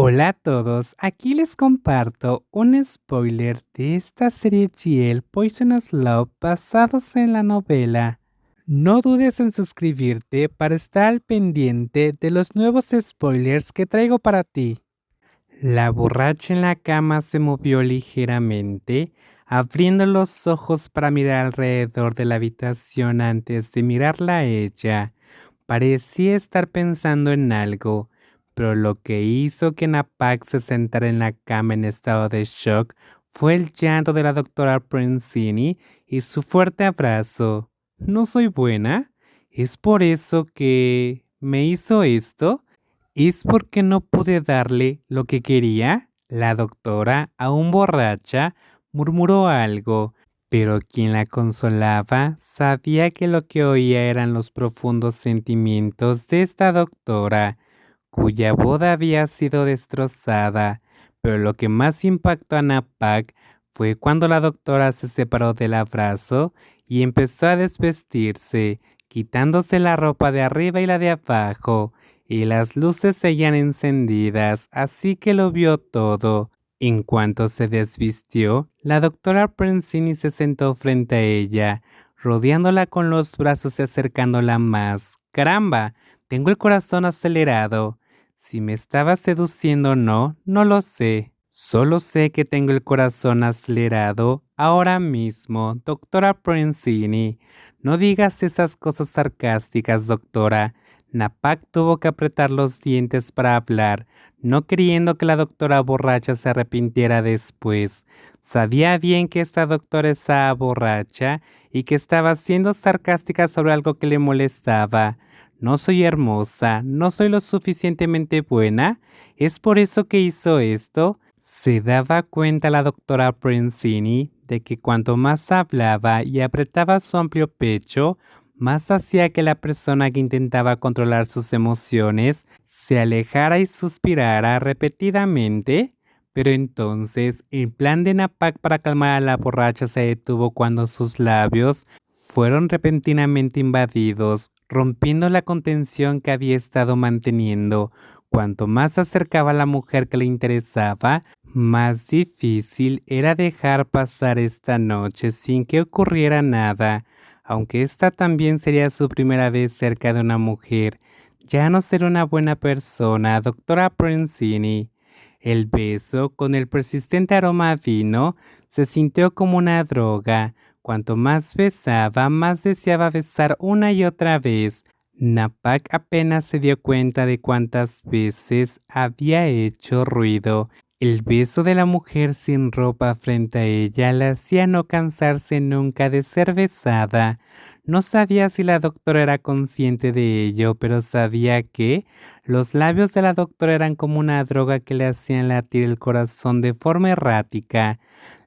Hola a todos, aquí les comparto un spoiler de esta serie GL Poisonous Love basados en la novela. No dudes en suscribirte para estar al pendiente de los nuevos spoilers que traigo para ti. La borracha en la cama se movió ligeramente, abriendo los ojos para mirar alrededor de la habitación antes de mirarla a ella. Parecía estar pensando en algo, pero lo que hizo que Napak se sentara en la cama en estado de shock fue el llanto de la doctora Prensini y su fuerte abrazo. ¿No soy buena? ¿Es por eso que me hizo esto? ¿Es porque no pude darle lo que quería? La doctora, aún borracha, murmuró algo, pero quien la consolaba sabía que lo que oía eran los profundos sentimientos de esta doctora, cuya boda había sido destrozada. Pero lo que más impactó a Napak fue cuando la doctora se separó del abrazo y empezó a desvestirse, quitándose la ropa de arriba y la de abajo y las luces seguían encendidas, así que lo vio todo. En cuanto se desvistió, la doctora Prensini se sentó frente a ella, rodeándola con los brazos y acercándola más. ¡Caramba! Tengo el corazón acelerado. Si me estaba seduciendo o no, no lo sé. Solo sé que tengo el corazón acelerado ahora mismo, doctora Prensini. No digas esas cosas sarcásticas, doctora. Napak tuvo que apretar los dientes para hablar, no queriendo que la doctora borracha se arrepintiera después. Sabía bien que esta doctora estaba borracha y que estaba siendo sarcástica sobre algo que le molestaba. No soy hermosa, no soy lo suficientemente buena. ¿Es por eso que hizo esto? Se daba cuenta la doctora Prensini de que cuanto más hablaba y apretaba su amplio pecho, más hacía que la persona que intentaba controlar sus emociones se alejara y suspirara repetidamente. Pero entonces el plan de Napak para calmar a la borracha se detuvo cuando sus labios fueron repentinamente invadidos, rompiendo la contención que había estado manteniendo. Cuanto más se acercaba a la mujer que le interesaba, más difícil era dejar pasar esta noche sin que ocurriera nada. Aunque esta también sería su primera vez cerca de una mujer, ya no será una buena persona, doctora Prensini. El beso, con el persistente aroma a vino, se sintió como una droga. Cuanto más besaba, más deseaba besar una y otra vez. Napak apenas se dio cuenta de cuántas veces había hecho ruido. El beso de la mujer sin ropa frente a ella la hacía no cansarse nunca de ser besada. No sabía si la doctora era consciente de ello, pero sabía que los labios de la doctora eran como una droga que le hacían latir el corazón de forma errática.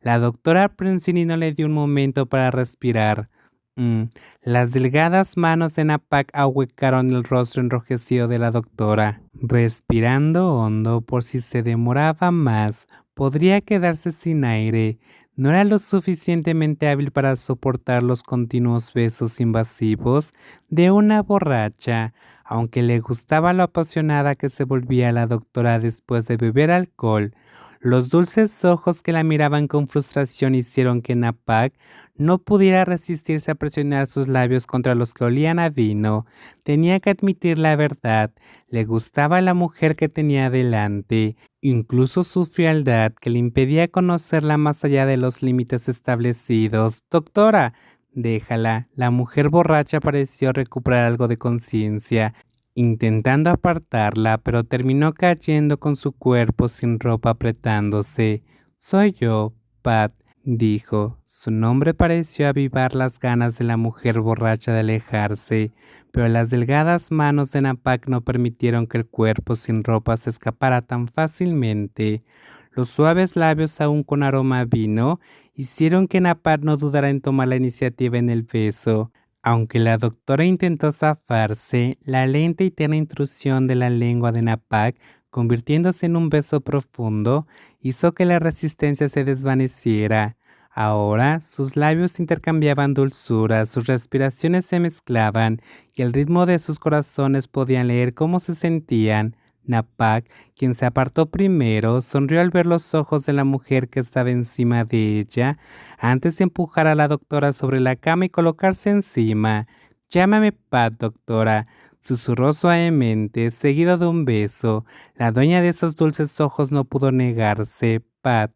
La doctora Prensini no le dio un momento para respirar. Mm, Las delgadas manos de Napak ahuecaron el rostro enrojecido de la doctora. Respirando hondo por si se demoraba más, podría quedarse sin aire. No era lo suficientemente hábil para soportar los continuos besos invasivos de una borracha, aunque le gustaba lo apasionada que se volvía la doctora después de beber alcohol. Los dulces ojos que la miraban con frustración hicieron que Napak no pudiera resistirse a presionar sus labios contra los que olían a vino. Tenía que admitir la verdad, le gustaba la mujer que tenía delante, incluso su frialdad que le impedía conocerla más allá de los límites establecidos. Doctora, déjala. La mujer borracha pareció recuperar algo de conciencia, intentando apartarla, pero terminó cayendo con su cuerpo sin ropa apretándose. Soy yo, Pat, dijo. Su nombre pareció avivar las ganas de la mujer borracha de alejarse, pero las delgadas manos de Napak no permitieron que el cuerpo sin ropa se escapara tan fácilmente. Los suaves labios, aún con aroma a vino, hicieron que Napak no dudara en tomar la iniciativa en el beso. Aunque la doctora intentó zafarse, la lenta y tierna intrusión de la lengua de Napak, convirtiéndose en un beso profundo, hizo que la resistencia se desvaneciera. Ahora sus labios intercambiaban dulzura, sus respiraciones se mezclaban y el ritmo de sus corazones podían leer cómo se sentían. Napak, quien se apartó primero, sonrió al ver los ojos de la mujer que estaba encima de ella, antes de empujar a la doctora sobre la cama y colocarse encima. Llámame Pat, doctora, susurró suavemente, seguido de un beso. La dueña de esos dulces ojos no pudo negarse. Pat,